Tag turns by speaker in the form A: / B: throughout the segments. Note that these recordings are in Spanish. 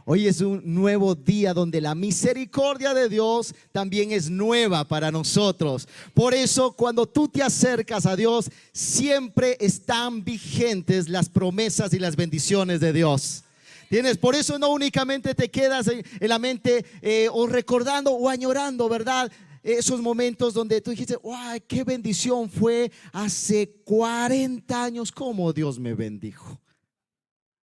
A: Hoy es un nuevo día donde la misericordia de Dios también es nueva para nosotros. Por eso, cuando tú te acercas a Dios, siempre están vigentes las promesas y las bendiciones de Dios. ¿Tienes? Por eso no únicamente te quedas en la mente o recordando o añorando, ¿verdad? Esos momentos donde tú dijiste, ¡ay, qué bendición fue hace 40 años! ¿Cómo Dios me bendijo?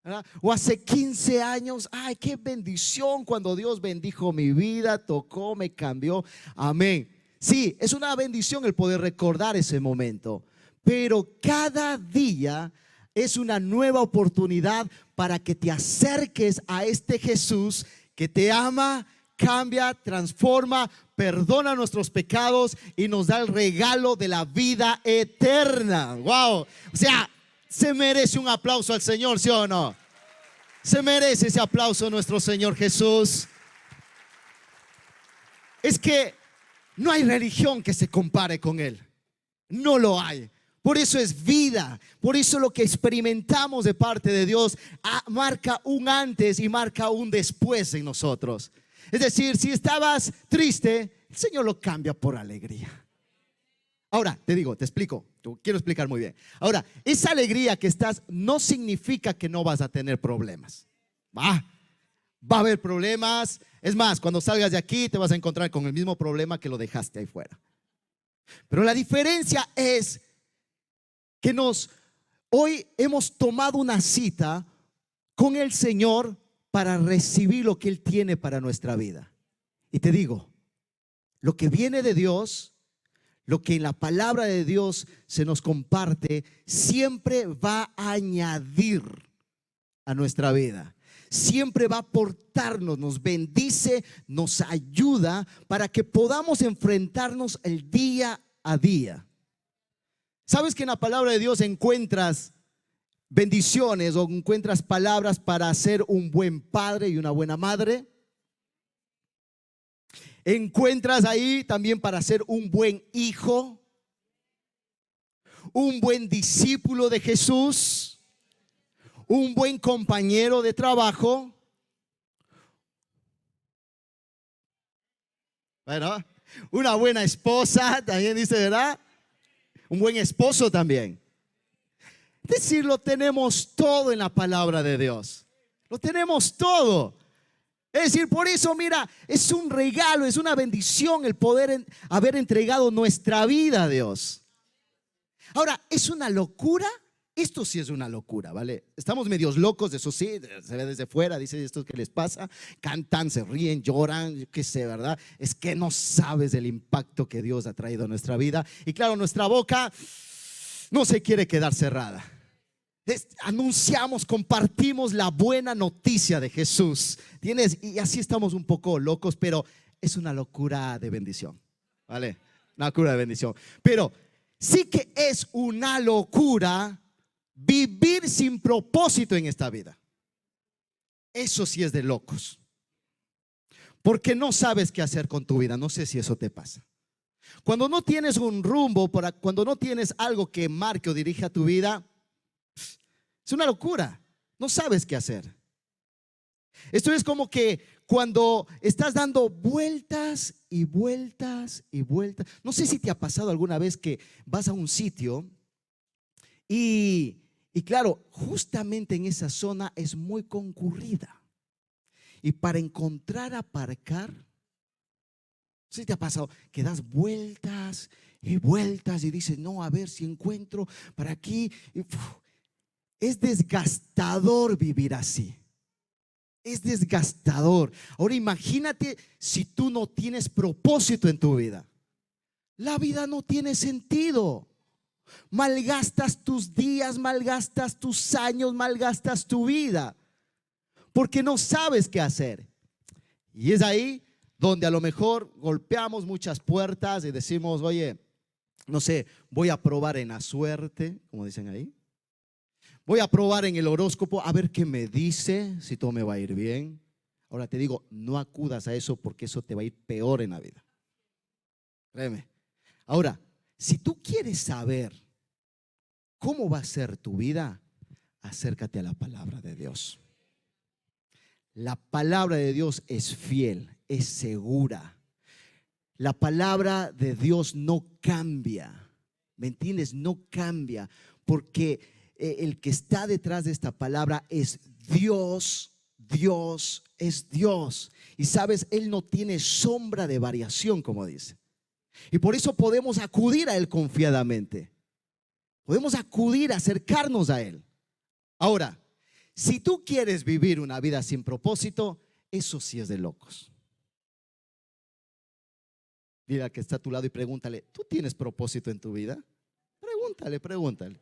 A: ¿Verdad? O hace 15 años, ¡ay, qué bendición cuando Dios bendijo mi vida, tocó, me cambió! Amén. Sí, es una bendición el poder recordar ese momento, pero cada día es una nueva oportunidad para que te acerques a este Jesús que te ama, cambia, transforma, perdona nuestros pecados y nos da el regalo de la vida eterna. ¡Wow! O sea, se merece un aplauso al Señor, ¿sí o no? Se merece ese aplauso nuestro Señor Jesús. Es que no hay religión que se compare con Él. No lo hay. Por eso es vida. Por eso lo que experimentamos de parte de Dios marca un antes y marca un después en nosotros. Es decir, si estabas triste, el Señor lo cambia por alegría. Ahora, te explico. Quiero explicar muy bien. Ahora, esa alegría que estás no significa que no vas a tener problemas. Va a haber problemas. Es más, cuando salgas de aquí te vas a encontrar con el mismo problema que lo dejaste ahí fuera. Pero la diferencia es que hoy hemos tomado una cita con el Señor para recibir lo que Él tiene para nuestra vida. Y te digo, lo que viene de Dios, lo que en la palabra de Dios se nos comparte, siempre va a añadir a nuestra vida. Siempre va a aportarnos, nos bendice, nos ayuda para que podamos enfrentarnos el día a día. ¿Sabes que en la palabra de Dios encuentras bendiciones o encuentras palabras para ser un buen padre y una buena madre? Encuentras ahí también para ser un buen hijo, un buen discípulo de Jesús, un buen compañero de trabajo. Bueno, una buena esposa también dice, ¿verdad? Un buen esposo también. Es decir, lo tenemos todo en la palabra de Dios. Lo tenemos todo. Es decir, por eso, mira, es un regalo, es una bendición el poder haber entregado nuestra vida a Dios. Ahora, ¿es una locura? Esto sí es una locura, ¿vale? Estamos medios locos, eso sí, se ve desde fuera, dice, ¿esto qué les pasa? Cantan, se ríen, lloran, yo qué sé, ¿verdad? Es que no sabes el impacto que Dios ha traído a nuestra vida. Y claro, nuestra boca no se quiere quedar cerrada. Anunciamos, compartimos la buena noticia de Jesús. ¿Tienes? Y así estamos un poco locos, pero es una locura de bendición, ¿vale? Una locura de bendición. Pero sí que es una locura vivir sin propósito en esta vida. Eso sí es de locos. Porque no sabes qué hacer con tu vida. No sé si eso te pasa. Cuando no tienes un rumbo, cuando no tienes algo que marque o dirija tu vida, es una locura. No sabes qué hacer. Esto es como que cuando estás dando vueltas y vueltas y vueltas. No sé si te ha pasado alguna vez que vas a un sitio y claro, justamente en esa zona es muy concurrida. Y para encontrar aparcar, no sé si te ha pasado que das vueltas y vueltas y dices, no, a ver si encuentro para aquí. Es desgastador vivir así. Es desgastador. Ahora imagínate si tú no tienes propósito en tu vida. La vida no tiene sentido. Malgastas tus días, malgastas tus años, malgastas tu vida, porque no sabes qué hacer. Y es ahí donde a lo mejor golpeamos muchas puertas y decimos, oye, no sé, voy a probar en la suerte, como dicen ahí. Voy a probar en el horóscopo a ver qué me dice, si todo me va a ir bien. Ahora te digo, no acudas a eso porque eso te va a ir peor en la vida. Créeme. Ahora, si tú quieres saber cómo va a ser tu vida, acércate a la palabra de Dios. La palabra de Dios es fiel, es segura. La palabra de Dios no cambia. ¿Me entiendes? No cambia, porque el que está detrás de esta palabra es Dios. Dios es Dios. Y sabes, Él no tiene sombra de variación, como dice. Y por eso podemos acudir a Él confiadamente. Podemos acudir, acercarnos a Él. Ahora, si tú quieres vivir una vida sin propósito, eso sí es de locos. Mira al que está a tu lado y pregúntale, ¿tú tienes propósito en tu vida? Pregúntale.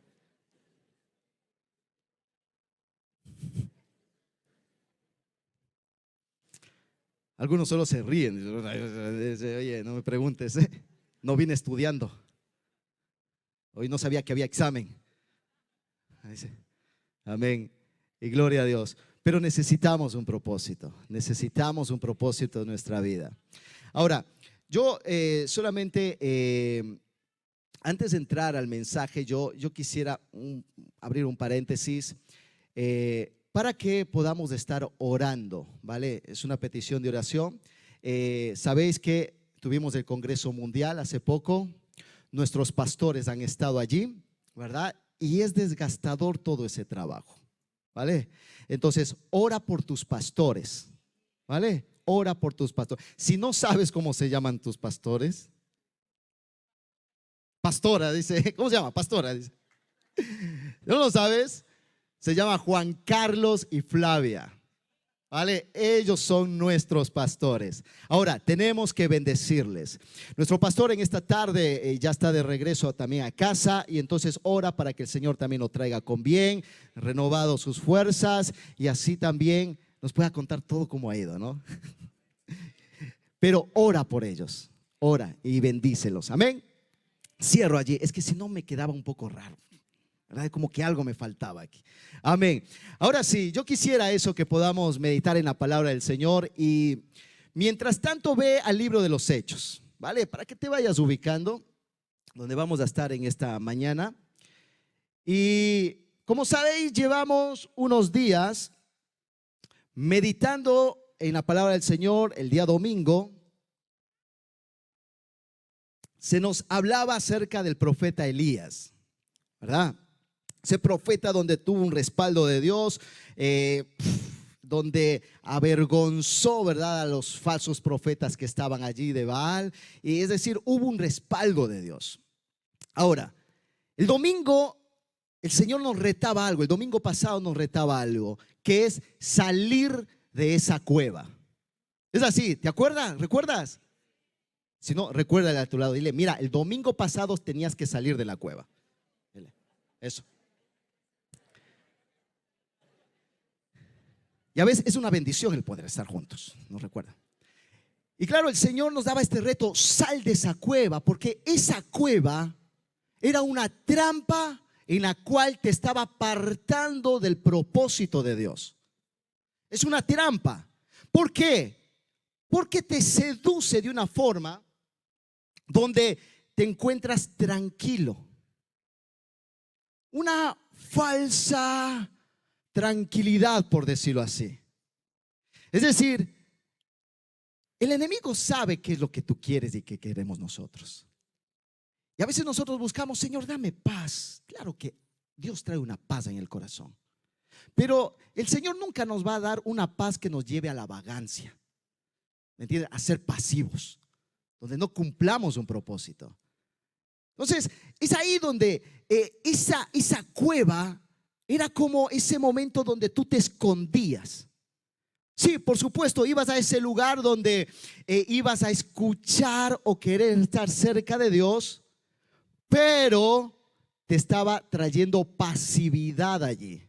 A: Algunos solo se ríen. Oye, no me preguntes, no vine estudiando. Hoy no sabía que había examen. Amén. Y gloria a Dios. Pero necesitamos un propósito. Necesitamos un propósito en nuestra vida. Ahora, yo solamente, antes de entrar al mensaje, yo quisiera abrir un paréntesis para que podamos estar orando, ¿vale? Es una petición de oración. Sabéis que tuvimos el Congreso Mundial hace poco. Nuestros pastores han estado allí, ¿verdad? Y es desgastador todo ese trabajo, ¿vale? Entonces, ora por tus pastores, ¿vale? Ora por tus pastores. Si no sabes cómo se llaman tus pastores, pastora, dice, ¿cómo se llama? Pastora, dice. ¿No lo sabes? Se llama Juan Carlos y Flavia, ¿vale? Ellos son nuestros pastores. Ahora, tenemos que bendecirles. Nuestro pastor en esta tarde ya está de regreso también a casa, y entonces ora para que el Señor también lo traiga con bien, renovado sus fuerzas, y así también nos pueda contar todo cómo ha ido, ¿no? Pero ora por ellos, ora y bendícelos. Amén. Cierro allí, es que si no me quedaba un poco raro, ¿verdad? Como que algo me faltaba aquí. Amén. Ahora sí, yo quisiera eso, que podamos meditar en la palabra del Señor. Y mientras tanto, ve al libro de los Hechos, ¿vale? Para que te vayas ubicando donde vamos a estar en esta mañana. Y como sabéis, llevamos unos días meditando en la palabra del Señor. El día domingo se nos hablaba acerca del profeta Elías, ¿verdad? Ese profeta donde tuvo un respaldo de Dios, donde avergonzó, ¿verdad?, a los falsos profetas que estaban allí de Baal. Y es decir, hubo un respaldo de Dios. Ahora, el domingo el Señor nos retaba algo. El domingo pasado nos retaba algo, que es salir de esa cueva. Es así, ¿te acuerdas? ¿Recuerdas? Si no, recuérdale a tu lado, dile, mira, el domingo pasado tenías que salir de la cueva. Dile, eso. Ya ves, es una bendición el poder estar juntos, ¿nos recuerda? Y claro, el Señor nos daba este reto: sal de esa cueva, porque esa cueva era una trampa en la cual te estaba apartando del propósito de Dios. Es una trampa. ¿Por qué? Porque te seduce de una forma donde te encuentras tranquilo. Una falsa tranquilidad, por decirlo así. Es decir, el enemigo sabe qué es lo que tú quieres y qué queremos nosotros. Y a veces nosotros buscamos, Señor, dame paz. Claro que Dios trae una paz en el corazón, pero el Señor nunca nos va a dar una paz que nos lleve a la vagancia, ¿me entiendes? A ser pasivos, donde no cumplamos un propósito. Entonces, es ahí donde esa cueva era como ese momento donde tú te escondías. Sí, por supuesto, ibas a ese lugar donde ibas a escuchar o querer estar cerca de Dios, pero te estaba trayendo pasividad allí.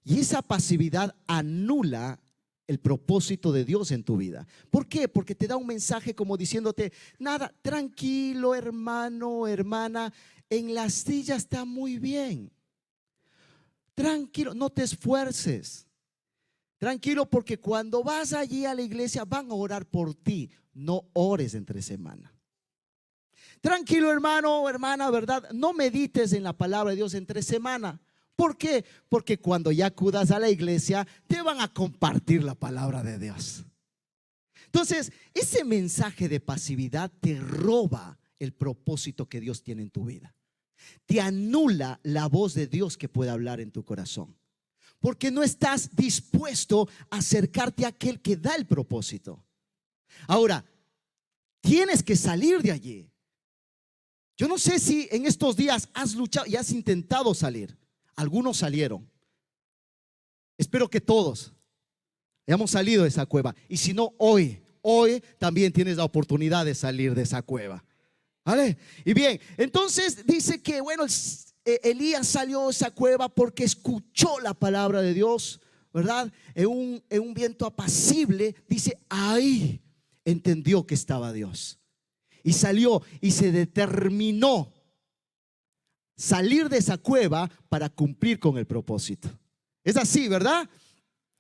A: Y esa pasividad anula el propósito de Dios en tu vida. ¿Por qué? Porque te da un mensaje como diciéndote, nada, tranquilo, hermano, hermana, en la silla está muy bien. Tranquilo, no te esfuerces. Tranquilo, porque cuando vas allí a la iglesia van a orar por ti. No ores entre semana. Tranquilo, hermano o hermana, ¿verdad? No medites en la palabra de Dios entre semana. ¿Por qué? Porque cuando ya acudas a la iglesia, te van a compartir la palabra de Dios. Entonces, ese mensaje de pasividad te roba el propósito que Dios tiene en tu vida. Te anula la voz de Dios que puede hablar en tu corazón. Porque no estás dispuesto a acercarte a aquel que da el propósito. Ahora, tienes que salir de allí. Yo no sé si en estos días has luchado y has intentado salir. Algunos salieron. Espero que todos hayamos salido de esa cueva. Y si no, hoy también tienes la oportunidad de salir de esa cueva. ¿Vale? Y bien, entonces dice que bueno, Elías salió de esa cueva porque escuchó la palabra de Dios, ¿verdad? En un viento apacible. Dice, ahí entendió que estaba Dios. Y salió y se determinó salir de esa cueva para cumplir con el propósito. Es así, ¿verdad?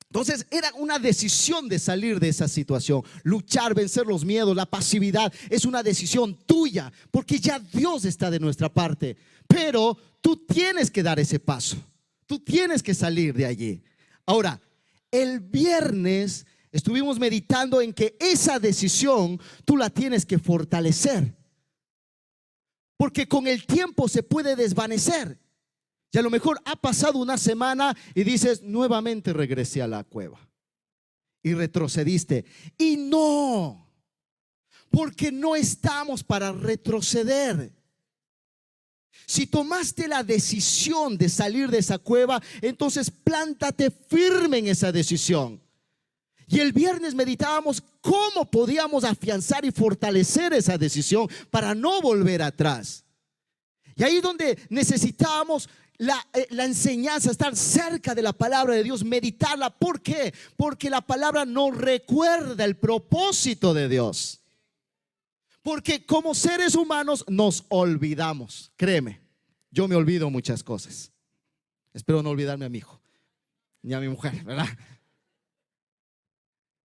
A: Entonces era una decisión de salir de esa situación. Luchar, vencer los miedos, la pasividad es una decisión tuya, porque ya Dios está de nuestra parte. Pero tú tienes que dar ese paso. Tú tienes que salir de allí. Ahora, el viernes estuvimos meditando en que esa decisión tú la tienes que fortalecer, porque con el tiempo se puede desvanecer. Y a lo mejor ha pasado una semana y dices, nuevamente regresé a la cueva. Y retrocediste. Y no, porque no estamos para retroceder. Si tomaste la decisión de salir de esa cueva, entonces plántate firme en esa decisión. Y el viernes meditábamos cómo podíamos afianzar y fortalecer esa decisión para no volver atrás. Y ahí es donde necesitábamos la enseñanza, estar cerca de la palabra de Dios, meditarla. ¿Por qué? Porque la palabra nos recuerda el propósito de Dios. Porque como seres humanos nos olvidamos. Créeme, yo me olvido muchas cosas. Espero no olvidarme a mi hijo ni a mi mujer, ¿verdad?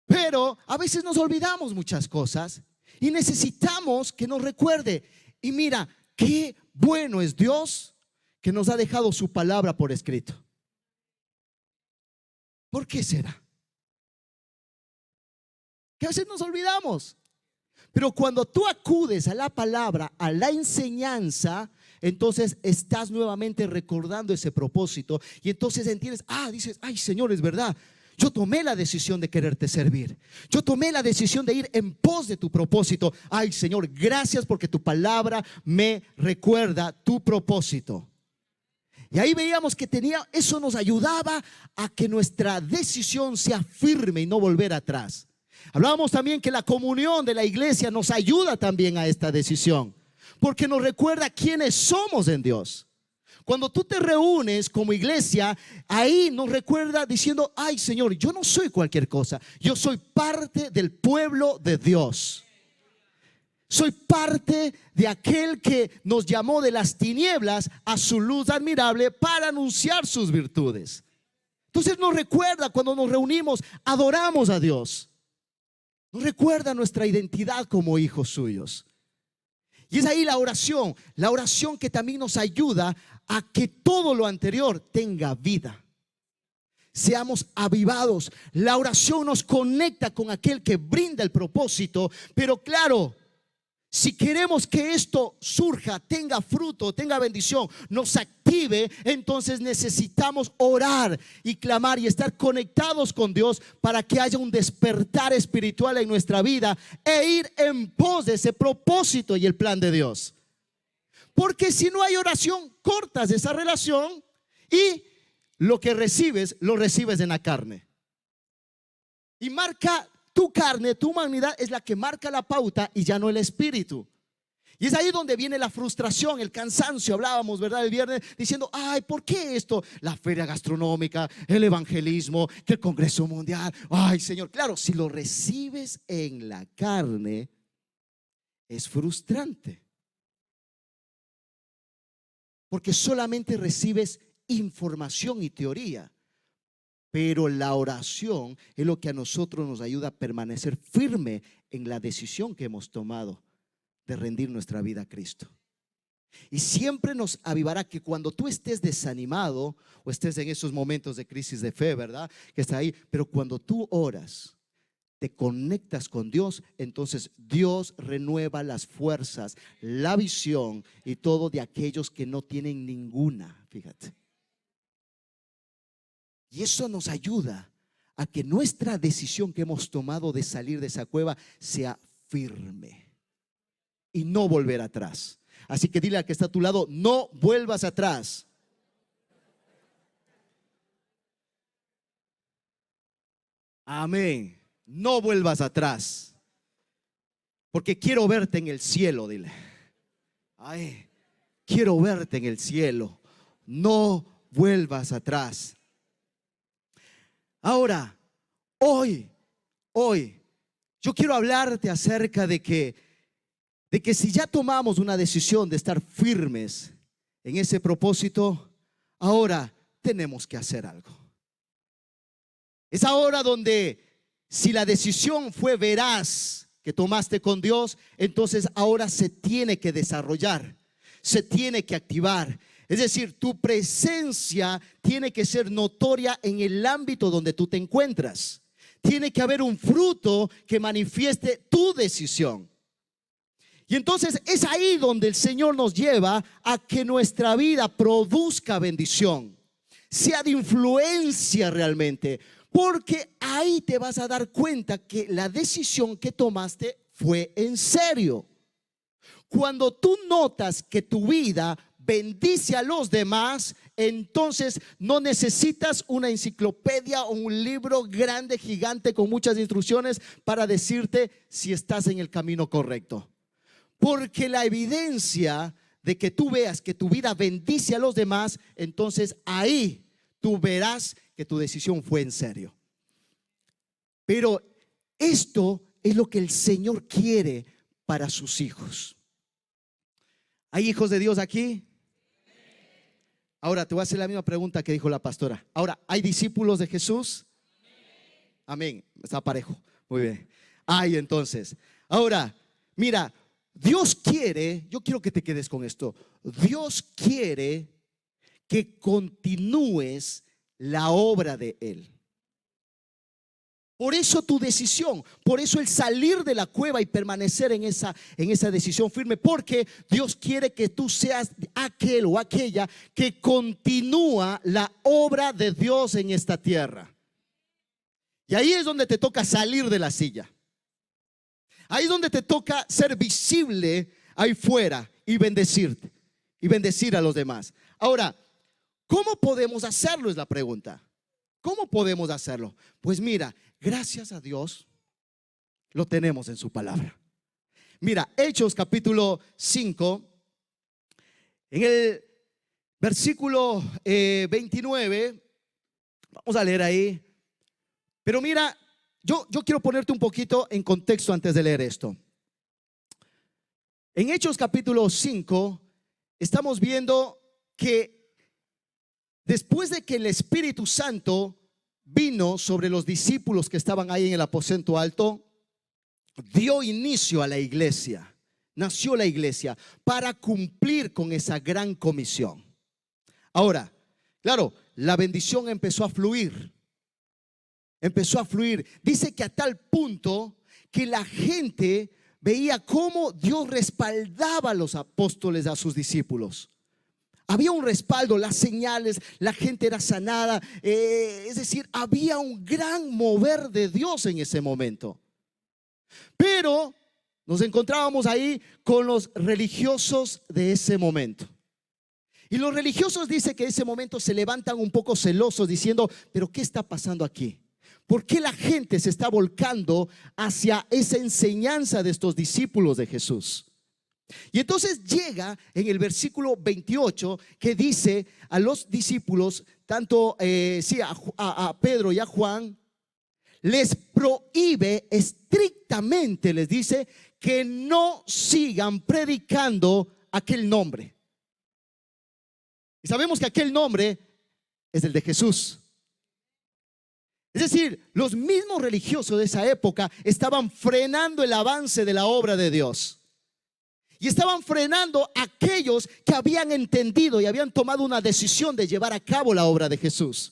A: Pero a veces nos olvidamos muchas cosas y necesitamos que nos recuerde. Y mira, qué bueno es Dios que nos ha dejado su palabra por escrito. ¿Por qué será? Que a veces nos olvidamos. Pero cuando tú acudes a la palabra, a la enseñanza, entonces estás nuevamente recordando ese propósito. Y entonces entiendes, dices, ay Señor, es verdad. Yo tomé la decisión de quererte servir. Yo tomé la decisión de ir en pos de tu propósito. Ay Señor, gracias porque tu palabra me recuerda tu propósito. Y ahí veíamos que eso nos ayudaba a que nuestra decisión sea firme y no volver atrás. Hablábamos también que la comunión de la iglesia nos ayuda también a esta decisión, porque nos recuerda quiénes somos en Dios. Cuando tú te reúnes como iglesia, ahí nos recuerda diciendo, ay Señor, yo no soy cualquier cosa. Yo soy parte del pueblo de Dios. Soy parte de aquel que nos llamó de las tinieblas a su luz admirable para anunciar sus virtudes. Entonces nos recuerda cuando nos reunimos, adoramos a Dios. Nos recuerda nuestra identidad como hijos suyos. Y es ahí la oración que también nos ayuda a que todo lo anterior tenga vida. Seamos avivados. La oración nos conecta con aquel que brinda el propósito. Pero claro, si queremos que esto surja, tenga fruto, tenga bendición, nos active, entonces necesitamos orar y clamar y estar conectados con Dios para que haya un despertar espiritual en nuestra vida e ir en pos de ese propósito y el plan de Dios. Porque si no hay oración, cortas esa relación y lo que recibes, lo recibes en la carne. Y marca tu carne, tu humanidad es la que marca la pauta y ya no el espíritu. Y es ahí donde viene la frustración, el cansancio. Hablábamos, ¿verdad? El viernes diciendo, ay, ¿por qué esto? La feria gastronómica, el evangelismo, que el Congreso Mundial. Ay, Señor, claro, si lo recibes en la carne, es frustrante. Porque solamente recibes información y teoría. Pero la oración es lo que a nosotros nos ayuda a permanecer firme en la decisión que hemos tomado de rendir nuestra vida a Cristo. Y siempre nos avivará que cuando tú estés desanimado o estés en esos momentos de crisis de fe, ¿verdad? Que está ahí, pero cuando tú oras, te conectas con Dios, entonces Dios renueva las fuerzas, la visión y todo de aquellos que no tienen ninguna, fíjate. Y eso nos ayuda a que nuestra decisión que hemos tomado de salir de esa cueva sea firme y no volver atrás. Así que dile al que está a tu lado, no vuelvas atrás. Amén. No vuelvas atrás. Porque quiero verte en el cielo, dile. Ay, quiero verte en el cielo. No vuelvas atrás. Ahora, hoy, yo quiero hablarte acerca de que si ya tomamos una decisión de estar firmes en ese propósito, ahora tenemos que hacer algo. Es ahora donde, si la decisión fue veraz que tomaste con Dios, entonces ahora se tiene que desarrollar, se tiene que activar. Es decir, tu presencia tiene que ser notoria en el ámbito donde tú te encuentras. Tiene que haber un fruto que manifieste tu decisión. Y entonces es ahí donde el Señor nos lleva a que nuestra vida produzca bendición, sea de influencia realmente, porque ahí te vas a dar cuenta que la decisión que tomaste fue en serio. Cuando tú notas que tu vida bendice a los demás, entonces no necesitas una enciclopedia o un libro grande, gigante, con muchas instrucciones para decirte si estás en el camino correcto. Porque la evidencia de que tú veas que tu vida bendice a los demás, entonces ahí tú verás que tu decisión fue en serio. Pero esto es lo que el Señor quiere para sus hijos. ¿Hay hijos de Dios aquí? Ahora te voy a hacer la misma pregunta que dijo la pastora. Ahora, ¿hay discípulos de Jesús? Amén. Está parejo. Muy bien. Hay entonces. Ahora, mira, Dios quiere, yo quiero que te quedes con esto. Dios quiere que continúes la obra de Él. Por eso tu decisión, por eso el salir de la cueva y permanecer en esa decisión firme, porque Dios quiere que tú seas aquel o aquella que continúa la obra de Dios en esta tierra. Y ahí es donde te toca salir de la silla. Ahí es donde te toca ser visible ahí fuera y bendecirte y bendecir a los demás. Ahora, ¿cómo podemos hacerlo? Es la pregunta. ¿Cómo podemos hacerlo? Pues mira, gracias a Dios lo tenemos en su palabra. Mira, Hechos capítulo 5, en el versículo 29, vamos a leer ahí. Pero mira, yo quiero ponerte un poquito en contexto antes de leer esto. En Hechos capítulo 5 estamos viendo que después de que el Espíritu Santo vino sobre los discípulos que estaban ahí en el aposento alto, dio inicio a la iglesia, nació la iglesia para cumplir con esa gran comisión. Ahora, claro, la bendición empezó a fluir. Dice que a tal punto que la gente veía cómo Dios respaldaba a los apóstoles, a sus discípulos. Había un respaldo, las señales, la gente era sanada, es decir, había un gran mover de Dios en ese momento. Pero nos encontrábamos ahí con los religiosos de ese momento. Y los religiosos dicen que en ese momento se levantan un poco celosos diciendo, pero ¿qué está pasando aquí? ¿Por qué la gente se está volcando hacia esa enseñanza de estos discípulos de Jesús? Y entonces llega en el versículo 28 que dice a los discípulos, tanto a Pedro y a Juan, les prohíbe estrictamente, les dice que no sigan predicando aquel nombre. Y sabemos que aquel nombre es el de Jesús. Es decir, los mismos religiosos de esa época estaban frenando el avance de la obra de Dios. y estaban frenando a aquellos que habían entendido y habían tomado una decisión de llevar a cabo la obra de Jesús.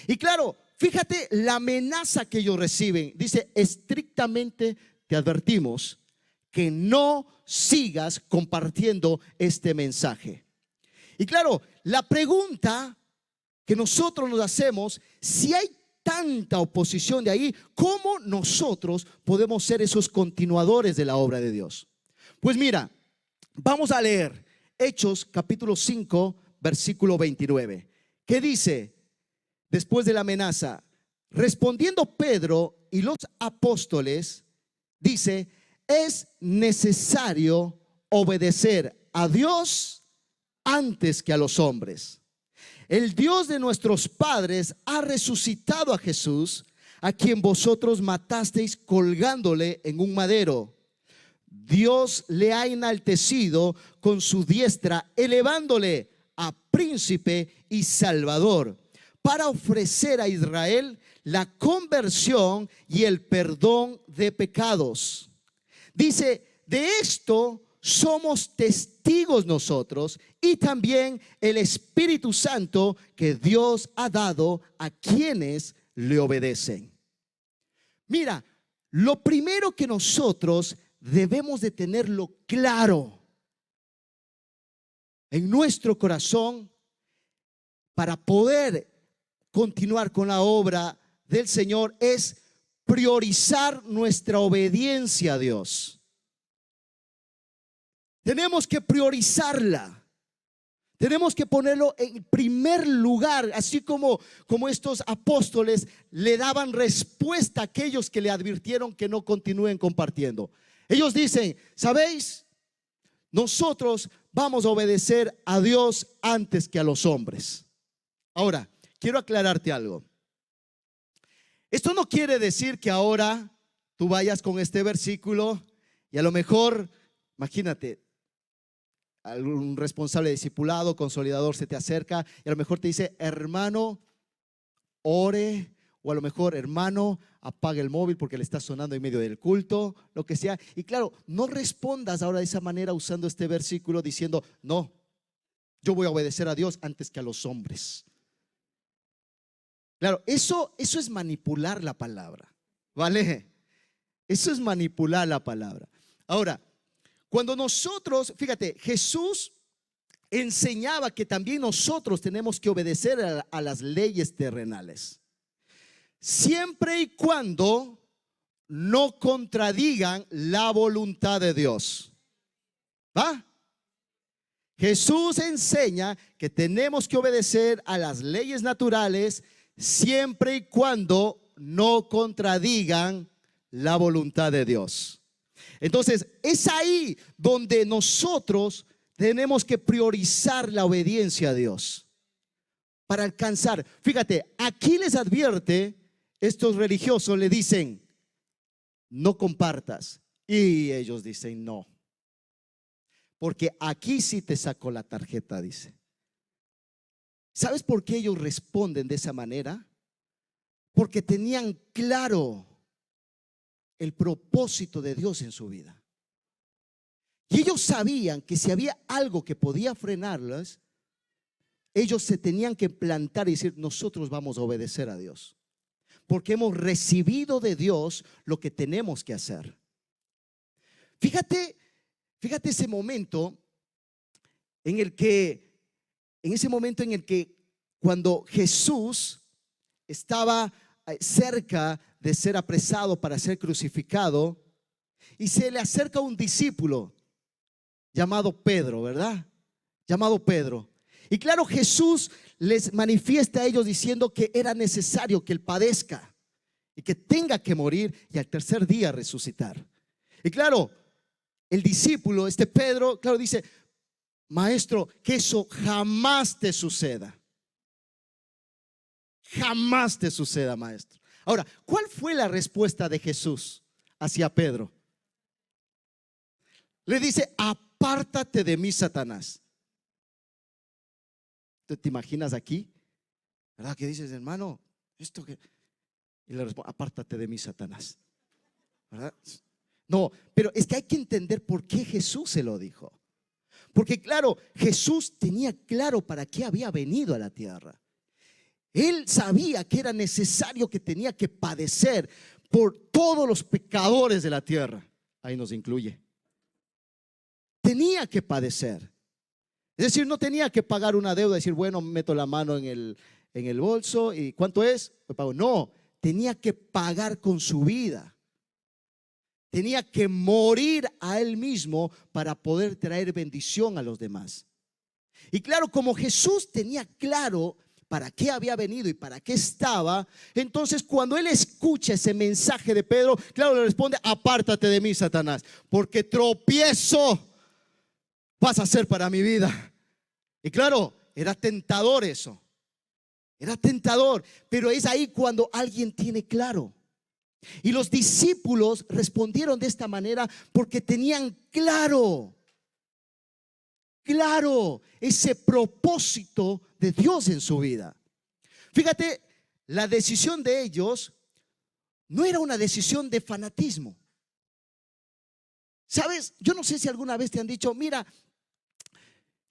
A: Y claro, fíjate la amenaza que ellos reciben. Dice: estrictamente te advertimos que no sigas compartiendo este mensaje. Y claro, la pregunta que nosotros nos hacemos: si hay tanta oposición de ahí, ¿cómo nosotros podemos ser esos continuadores de la obra de Dios? Pues mira, vamos a leer Hechos capítulo 5 versículo 29, que dice, después de la amenaza: respondiendo Pedro y los apóstoles, dice: es necesario obedecer a Dios antes que a los hombres. El Dios de nuestros padres ha resucitado a Jesús, a quien vosotros matasteis colgándole en un madero. Dios le ha enaltecido con su diestra, elevándole a príncipe y salvador, para ofrecer a Israel la conversión y el perdón de pecados. Dice: de esto somos testigos nosotros y también el Espíritu Santo que Dios ha dado a quienes le obedecen. Mira, lo primero que nosotros debemos de tenerlo claro en nuestro corazón para poder continuar con la obra del Señor es priorizar nuestra obediencia a Dios. Tenemos que priorizarla. Tenemos que ponerlo en primer lugar, así como estos apóstoles le daban respuesta a aquellos que le advirtieron que no continúen compartiendo. Ellos dicen: ¿sabéis? Nosotros vamos a obedecer a Dios antes que a los hombres. Ahora, quiero aclararte algo. Esto no quiere decir que ahora tú vayas con este versículo y a lo mejor, imagínate, algún responsable de discipulado, consolidador se te acerca y a lo mejor te dice: hermano, ore, o a lo mejor: hermano, apague el móvil porque le está sonando en medio del culto, lo que sea. Y claro, no respondas ahora de esa manera usando este versículo diciendo: no, yo voy a obedecer a Dios antes que a los hombres. Claro, eso es manipular la palabra, ¿vale? Eso es manipular la palabra. Ahora, cuando nosotros, fíjate, Jesús enseñaba que también nosotros tenemos que obedecer a las leyes terrenales, siempre y cuando no contradigan la voluntad de Dios. ¿Va? Jesús enseña que tenemos que obedecer a las leyes naturales siempre y cuando no contradigan la voluntad de Dios. Entonces, es ahí donde nosotros tenemos que priorizar la obediencia a Dios para alcanzar. Fíjate, aquí les advierte, estos religiosos le dicen: no compartas. Y ellos dicen: no, porque aquí sí te saco la tarjeta, dice. ¿Sabes por qué ellos responden de esa manera? Porque tenían claro el propósito de Dios en su vida. Y ellos sabían que si había algo que podía frenarlas, ellos se tenían que plantar y decir: nosotros vamos a obedecer a Dios, porque hemos recibido de Dios lo que tenemos que hacer. Fíjate ese momento en el que, cuando Jesús estaba cerca de ser apresado para ser crucificado, y se le acerca un discípulo llamado Pedro, ¿verdad? Llamado Pedro. Y claro, Jesús les manifiesta a ellos diciendo que era necesario que él padezca y que tenga que morir y al tercer día resucitar. Y claro, el discípulo, Pedro, claro, dice: maestro, que eso jamás te suceda. Jamás te suceda, maestro. Ahora, ¿cuál fue la respuesta de Jesús hacia Pedro? Le dice: apártate de mí, Satanás. ¿Te imaginas aquí? ¿Verdad que dices, hermano? Esto que... Y le responde: apártate de mí, Satanás. ¿Verdad? No, pero es que hay que entender por qué Jesús se lo dijo. Porque claro, Jesús tenía claro para qué había venido a la tierra. Él sabía que era necesario, que tenía que padecer por todos los pecadores de la tierra. Ahí nos incluye. Tenía que padecer. Es decir, no tenía que pagar una deuda, decir, bueno, meto la mano en el bolso y ¿cuánto es? Pues pago. No, tenía que pagar con su vida. Tenía que morir a él mismo para poder traer bendición a los demás. Y claro, como Jesús tenía claro para qué había venido y para qué estaba, entonces cuando él escucha ese mensaje de Pedro, claro, le responde, apártate de mí, Satanás, porque tropiezo vas a ser para mi vida. Y claro, era tentador eso. Era tentador, pero es ahí cuando alguien tiene claro. Y los discípulos respondieron de esta manera porque tenían claro ese propósito de Dios en su vida. Fíjate, la decisión de ellos no era una decisión de fanatismo. ¿Sabes? Yo no sé si alguna vez te han dicho, mira,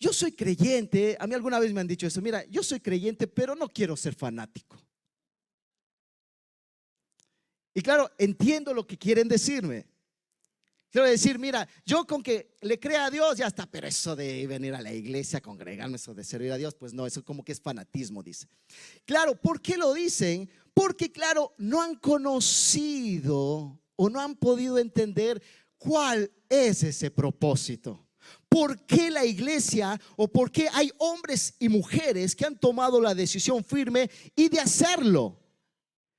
A: yo soy creyente. A mí alguna vez me han dicho eso, mira, yo soy creyente, pero no quiero ser fanático. Y claro, entiendo lo que quieren decirme. Quiero decir, mira, yo con que le crea a Dios ya está, pero eso de venir a la iglesia, congregarme, eso de servir a Dios, pues no, eso como que es fanatismo, dice. Claro, ¿por qué lo dicen? Porque claro, no han conocido o no han podido entender cuál es ese propósito. ¿Por qué la iglesia o por qué hay hombres y mujeres que han tomado la decisión firme y de hacerlo?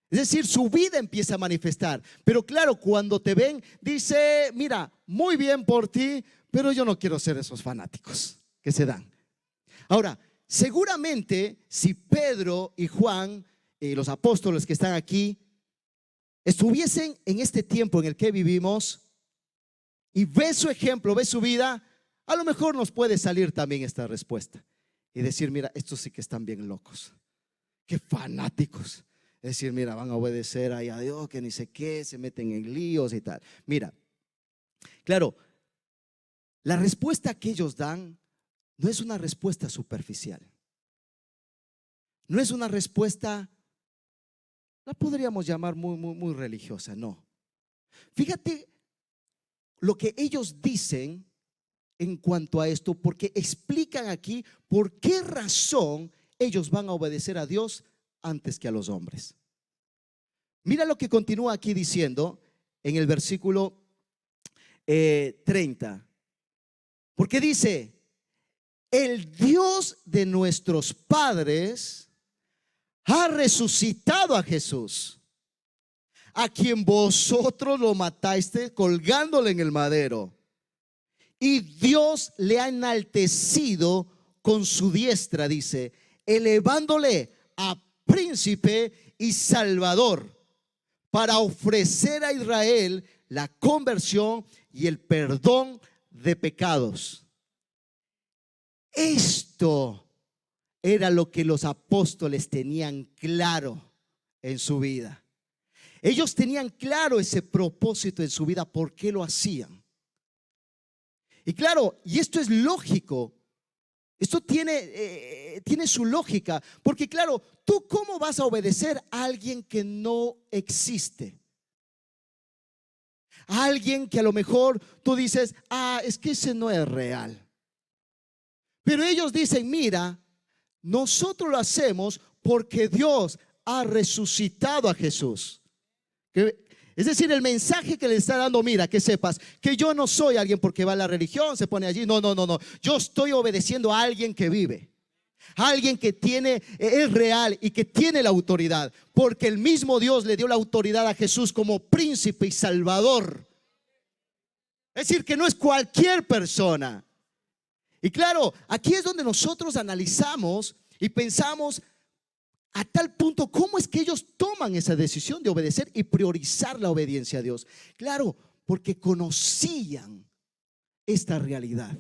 A: Es decir, su vida empieza a manifestar. Pero claro, cuando te ven, dice, mira, muy bien por ti, pero yo no quiero ser esos fanáticos que se dan. Ahora, seguramente si Pedro y Juan, los apóstoles que están aquí, estuviesen en este tiempo en el que vivimos y ves su ejemplo, ves su vida, a lo mejor nos puede salir también esta respuesta y decir, mira, estos sí que están bien locos, qué fanáticos. Es decir, mira, van a obedecer ahí a Dios, que ni sé qué, se meten en líos y tal. Mira, claro, la respuesta que ellos dan no es una respuesta superficial. No es una respuesta, la podríamos llamar muy religiosa, no. Fíjate lo que ellos dicen en cuanto a esto, porque explican aquí por qué razón ellos van a obedecer a Dios antes que a los hombres. Mira lo que continúa aquí diciendo en el versículo 30. Porque dice, el Dios de nuestros padres ha resucitado a Jesús, a quien vosotros lo mataste colgándole en el madero. Y Dios le ha enaltecido con su diestra, dice, elevándole a príncipe y salvador, para ofrecer a Israel la conversión y el perdón de pecados. Esto era lo que los apóstoles tenían claro en su vida. Ellos tenían claro ese propósito en su vida, por qué lo hacían. Y claro, y esto es lógico. Esto tiene su lógica, porque claro, ¿tú cómo vas a obedecer a alguien que no existe? A alguien que a lo mejor tú dices, es que ese no es real. Pero ellos dicen, mira, nosotros lo hacemos porque Dios ha resucitado a Jesús. Es decir, el mensaje que le está dando, mira, que sepas que yo no soy alguien porque va a la religión, se pone allí. No. Yo estoy obedeciendo a alguien que vive, a alguien que es real y que tiene la autoridad, porque el mismo Dios le dio la autoridad a Jesús como príncipe y salvador. Es decir, que no es cualquier persona. Y claro, aquí es donde nosotros analizamos y pensamos a tal punto, ¿cómo es que ellos toman esa decisión de obedecer y priorizar la obediencia a Dios? Claro, porque conocían esta realidad.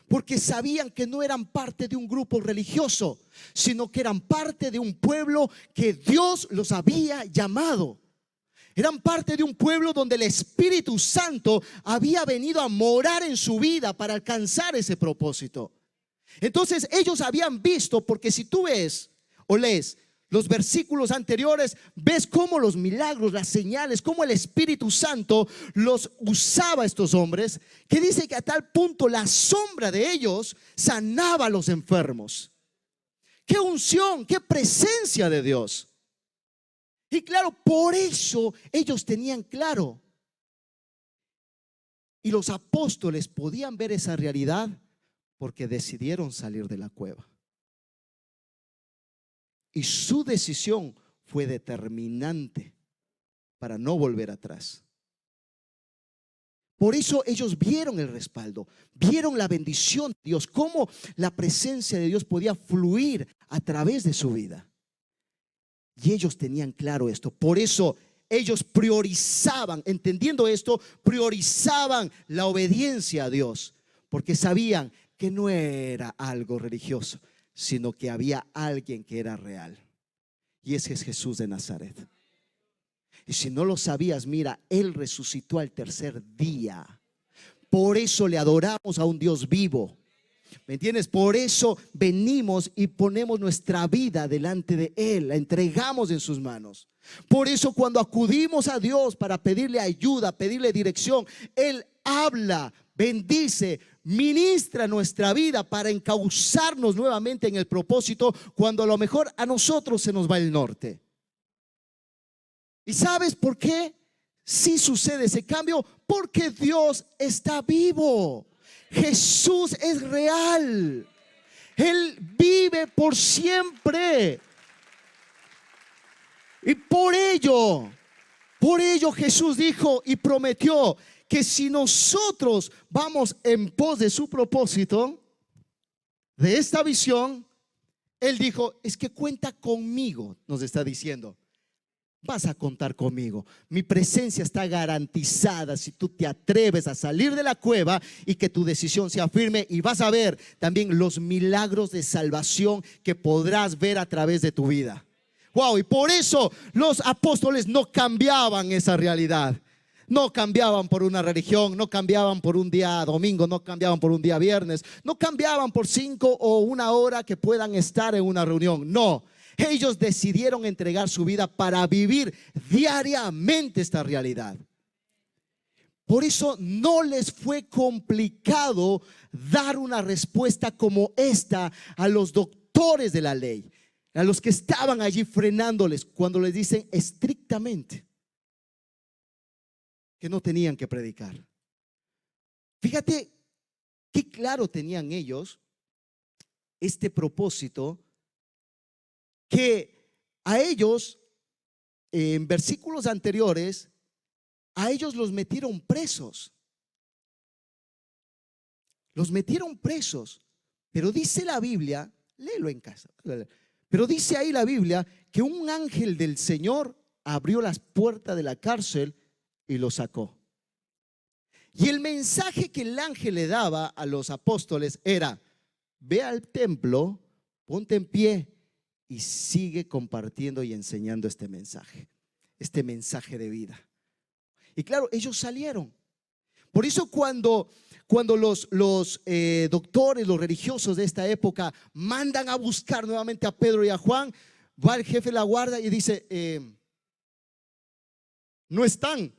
A: Porque sabían que no eran parte de un grupo religioso, sino que eran parte de un pueblo que Dios los había llamado. Eran parte de un pueblo donde el Espíritu Santo había venido a morar en su vida para alcanzar ese propósito. Entonces ellos habían visto, porque si tú ves o lees los versículos anteriores, ves cómo los milagros, las señales, cómo el Espíritu Santo los usaba a estos hombres, que dice que a tal punto la sombra de ellos sanaba a los enfermos. Qué unción, qué presencia de Dios. Y claro, por eso ellos tenían claro. Y los apóstoles podían ver esa realidad porque decidieron salir de la cueva. Y su decisión fue determinante para no volver atrás. Por eso ellos vieron el respaldo, vieron la bendición de Dios, cómo la presencia de Dios podía fluir a través de su vida. Y ellos tenían claro esto. Por eso ellos priorizaban, entendiendo esto, priorizaban la obediencia a Dios, porque sabían que no era algo religioso, sino que había alguien que era real. Y ese es Jesús de Nazaret. Y si no lo sabías, mira, Él resucitó al tercer día. Por eso le adoramos a un Dios vivo. ¿Me entiendes? Por eso venimos y ponemos nuestra vida delante de Él, la entregamos en sus manos. Por eso cuando acudimos a Dios para pedirle ayuda, pedirle dirección, Él habla, bendice, ministra nuestra vida para encauzarnos nuevamente en el propósito, cuando a lo mejor a nosotros se nos va el norte. ¿Y sabes por qué sí sucede ese cambio? Porque Dios está vivo. Jesús es real. Él vive por siempre. Y por ello Jesús dijo y prometió que si nosotros vamos en pos de su propósito, de esta visión, Él dijo, es que cuenta conmigo, nos está diciendo. Vas a contar conmigo. Mi presencia está garantizada si tú te atreves a salir de la cueva y que tu decisión sea firme, y vas a ver también los milagros de salvación que podrás ver a través de tu vida. Wow, y por eso los apóstoles no cambiaban esa realidad. No cambiaban por una religión, no cambiaban por un día domingo, no cambiaban por un día viernes, no cambiaban por 5 o 1 hora que puedan estar en una reunión. No. Ellos decidieron entregar su vida para vivir diariamente esta realidad. Por eso no les fue complicado dar una respuesta como esta a los doctores de la ley, a los que estaban allí frenándoles cuando les dicen estrictamente que no tenían que predicar. Fíjate qué claro tenían ellos este propósito, que a ellos, en versículos anteriores, a ellos los metieron presos. Los metieron presos. Pero dice la Biblia, léelo en casa, pero dice ahí la Biblia que un ángel del Señor abrió las puertas de la cárcel y los sacó. Y el mensaje que el ángel le daba a los apóstoles era: ve al templo, ponte en pie y sigue compartiendo y enseñando este mensaje de vida. Y claro, ellos salieron. Por eso cuando los doctores, los religiosos de esta época mandan a buscar nuevamente a Pedro y a Juan, va el jefe de la guardia y dice, no están.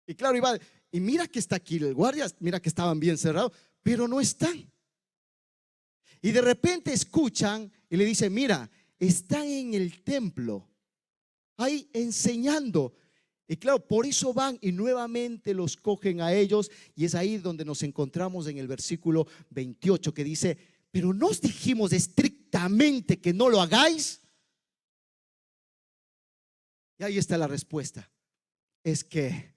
A: Y claro, y mira que está aquí el guardia, mira que estaban bien cerrados, pero no están. Y de repente escuchan y le dicen, mira, están en el templo, ahí enseñando. Y claro, por eso van y nuevamente los cogen a ellos. Y es ahí donde nos encontramos en el versículo 28 que dice, pero ¿no os dijimos estrictamente que no lo hagáis? Y ahí está la respuesta. Es que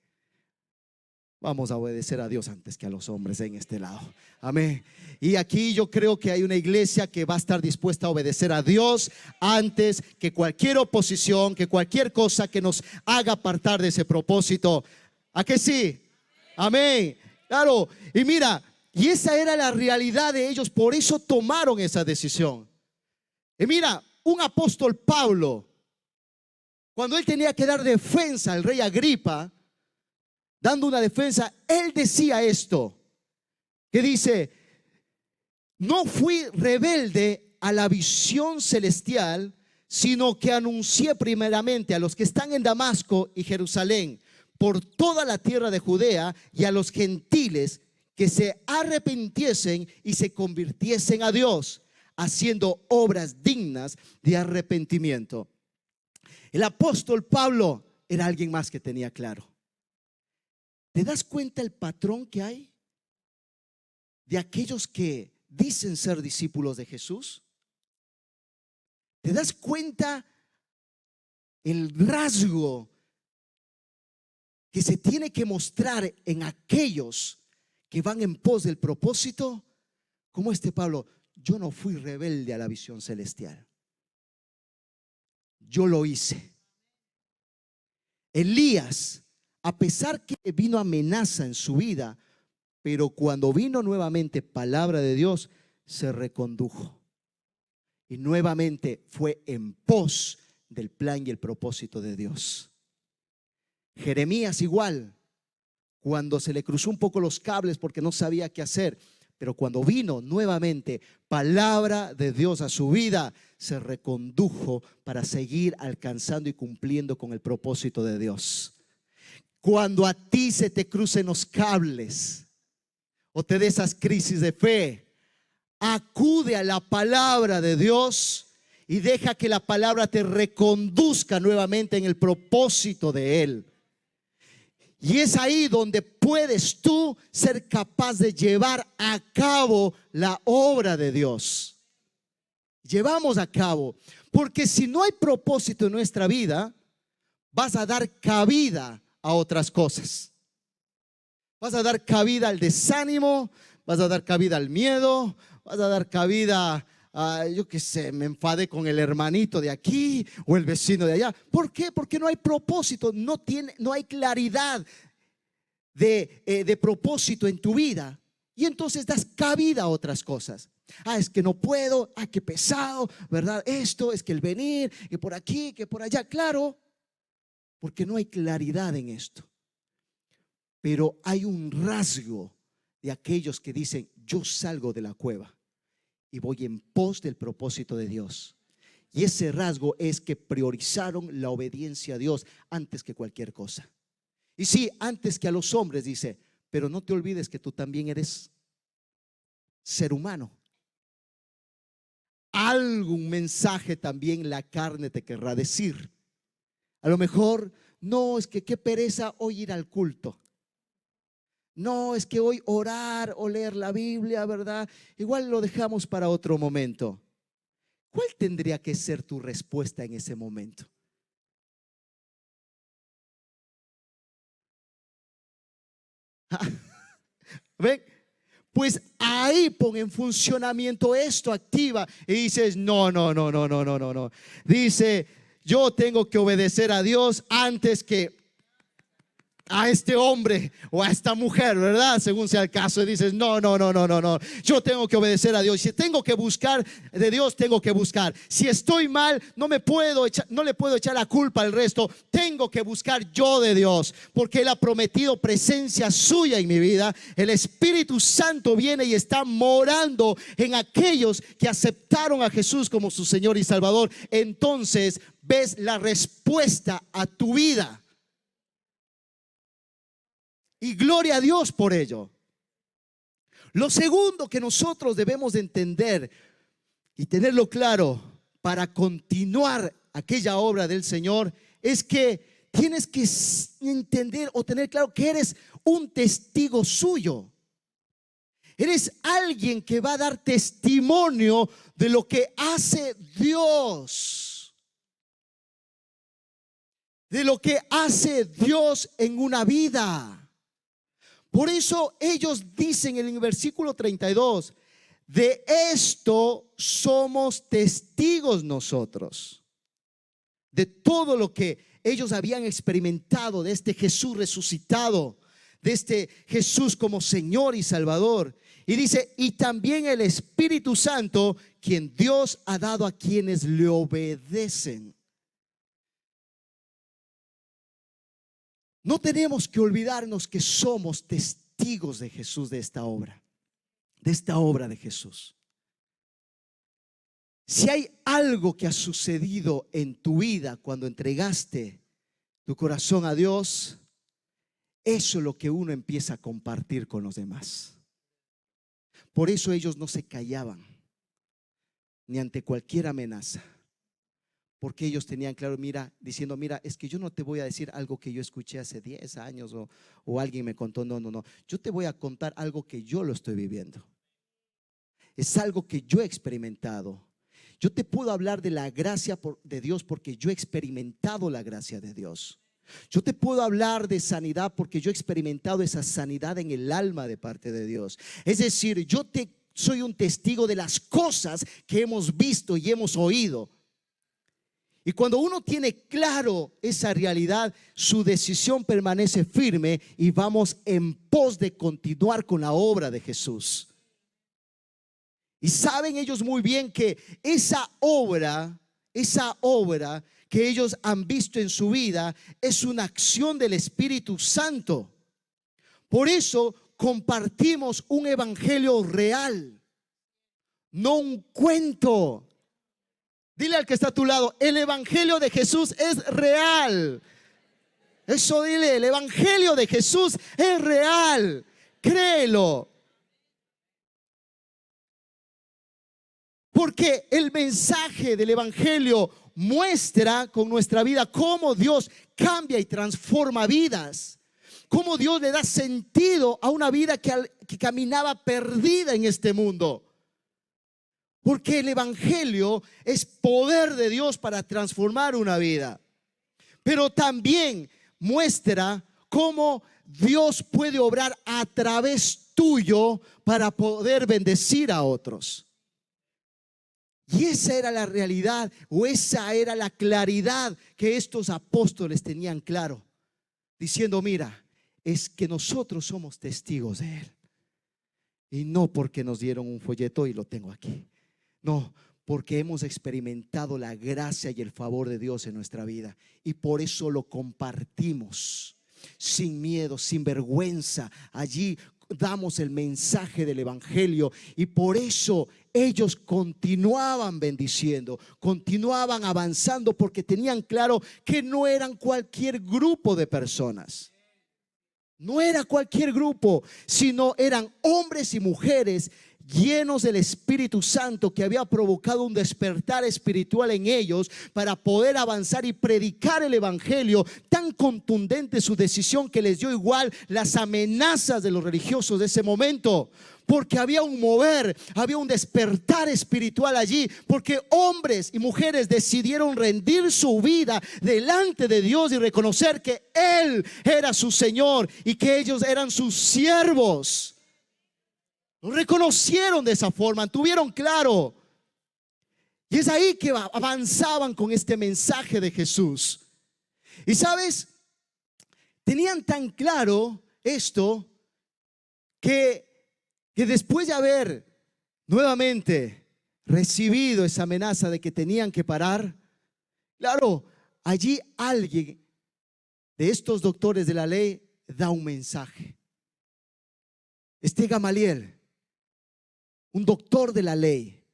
A: vamos a obedecer a Dios antes que a los hombres en este lado. Amén. Y aquí yo creo que hay una iglesia que va a estar dispuesta a obedecer a Dios antes que cualquier oposición, que cualquier cosa que nos haga apartar de ese propósito. ¿A que sí? Amén. Claro. Y mira, y esa era la realidad de ellos, por eso tomaron esa decisión. Y mira, un apóstol Pablo, Cuando él tenía que dar defensa al rey Agripa, dando una defensa, él decía esto, que dice: no fui rebelde a la visión celestial, sino que anuncié primeramente a los que están en Damasco y Jerusalén, por toda la tierra de Judea, y a los gentiles que se arrepintiesen y se convirtiesen a Dios, haciendo obras dignas de arrepentimiento. El apóstol Pablo era alguien más que tenía claro. ¿Te das cuenta el patrón que hay de aquellos que dicen ser discípulos de Jesús? ¿Te das cuenta el rasgo que se tiene que mostrar en aquellos que van en pos del propósito? Como este Pablo: yo no fui rebelde a la visión celestial, yo lo hice. Elías, a pesar que vino amenaza en su vida, pero cuando vino nuevamente palabra de Dios, se recondujo y nuevamente fue en pos del plan y el propósito de Dios. Jeremías igual, cuando se le cruzó un poco los cables porque no sabía qué hacer, pero cuando vino nuevamente palabra de Dios a su vida, se recondujo para seguir alcanzando y cumpliendo con el propósito de Dios. Cuando a ti se te crucen los cables o te dé esas crisis de fe, acude a la palabra de Dios y deja que la palabra te reconduzca nuevamente en el propósito de Él. Y es ahí donde puedes tú ser capaz de llevar a cabo la obra de Dios. Llevamos a cabo, porque si no hay propósito en nuestra vida, vas a dar cabida a otras cosas. Vas a dar cabida al desánimo, vas a dar cabida al miedo, vas a dar cabida a, yo qué sé, me enfadé con el hermanito de aquí o el vecino de allá. ¿Por qué? Porque no hay propósito, no hay claridad de propósito en tu vida. Y entonces das cabida a otras cosas. Es que no puedo, qué pesado, ¿verdad? Esto, es que el venir, que por aquí, que por allá. Claro, porque no hay claridad en esto. Pero hay un rasgo de aquellos que dicen: yo salgo de la cueva y voy en pos del propósito de Dios. Y ese rasgo es que priorizaron la obediencia a Dios antes que cualquier cosa. Y sí, antes que a los hombres, dice, pero no te olvides que tú también eres ser humano. Algún mensaje también la carne te querrá decir. A lo mejor, no, es que qué pereza hoy ir al culto. No, es que hoy orar o leer la Biblia, ¿verdad? Igual lo dejamos para otro momento. ¿Cuál tendría que ser tu respuesta en ese momento? ¿Ven? Pues ahí pon en funcionamiento esto, activa y dices: no. Dice: yo tengo que obedecer a Dios antes que a este hombre o a esta mujer, ¿verdad? Según sea el caso. Y dices: no. Yo tengo que obedecer a Dios. Si tengo que buscar de Dios, tengo que buscar. Si estoy mal, no le puedo echar la culpa al resto. Tengo que buscar yo de Dios, porque Él ha prometido presencia suya en mi vida. El Espíritu Santo viene y está morando en aquellos que aceptaron a Jesús como su Señor y Salvador. Entonces ves la respuesta a tu vida. Y gloria a Dios por ello. Lo segundo que nosotros debemos de entender y tenerlo claro para continuar aquella obra del Señor es que tienes que entender o tener claro que eres un testigo suyo. Eres alguien que va a dar testimonio de lo que hace Dios. De lo que hace Dios en una vida. Por eso ellos dicen en el versículo 32: de esto somos testigos nosotros, de todo lo que ellos habían experimentado, de este Jesús resucitado, de este Jesús como Señor y Salvador. Y dice: y también el Espíritu Santo, quien Dios ha dado a quienes le obedecen. No tenemos que olvidarnos que somos testigos de Jesús, de esta obra de Jesús. Si hay algo que ha sucedido en tu vida cuando entregaste tu corazón a Dios, eso es lo que uno empieza a compartir con los demás. Por eso ellos no se callaban ni ante cualquier amenaza, porque ellos tenían claro, diciendo, mira, es que yo no te voy a decir algo que yo escuché hace 10 años o alguien me contó, no, yo te voy a contar algo que yo lo estoy viviendo. Es algo que yo he experimentado. Yo te puedo hablar de la gracia de Dios porque yo he experimentado la gracia de Dios. Yo te puedo hablar de sanidad porque yo he experimentado esa sanidad en el alma de parte de Dios. Es decir, soy un testigo de las cosas que hemos visto y hemos oído. Y cuando uno tiene claro esa realidad, su decisión permanece firme y vamos en pos de continuar con la obra de Jesús. Y saben ellos muy bien que esa obra que ellos han visto en su vida es una acción del Espíritu Santo. Por eso compartimos un evangelio real, no un cuento. Dile al que está a tu lado, el evangelio de Jesús es real. Eso dile, el evangelio de Jesús es real. Créelo. Porque el mensaje del evangelio muestra con nuestra vida cómo Dios cambia y transforma vidas. Cómo Dios le da sentido a una vida que caminaba perdida en este mundo. Porque el evangelio es poder de Dios para transformar una vida. Pero también muestra cómo Dios puede obrar a través tuyo para poder bendecir a otros. Y esa era la realidad, o esa era la claridad que estos apóstoles tenían claro, diciendo, mira, es que nosotros somos testigos de Él. Y no porque nos dieron un folleto y lo tengo aquí. No, porque hemos experimentado la gracia y el favor de Dios en nuestra vida. Y por eso lo compartimos sin miedo, sin vergüenza. Allí damos el mensaje del evangelio y por eso ellos continuaban bendiciendo, continuaban avanzando, porque tenían claro que no eran cualquier grupo de personas. No era cualquier grupo, sino eran hombres y mujeres llenos del Espíritu Santo, que había provocado un despertar espiritual en ellos para poder avanzar y predicar el evangelio. Tan contundente su decisión que les dio igual las amenazas de los religiosos de ese momento, porque había un mover, había un despertar espiritual allí, porque hombres y mujeres decidieron rendir su vida delante de Dios y reconocer que Él era su Señor y que ellos eran sus siervos. Lo reconocieron de esa forma, tuvieron claro. Y es ahí que avanzaban con este mensaje de Jesús. Y sabes, tenían tan claro esto que después de haber nuevamente recibido esa amenaza de que tenían que parar, claro, allí alguien de estos doctores de la ley da un mensaje. Gamaliel, un doctor de la ley,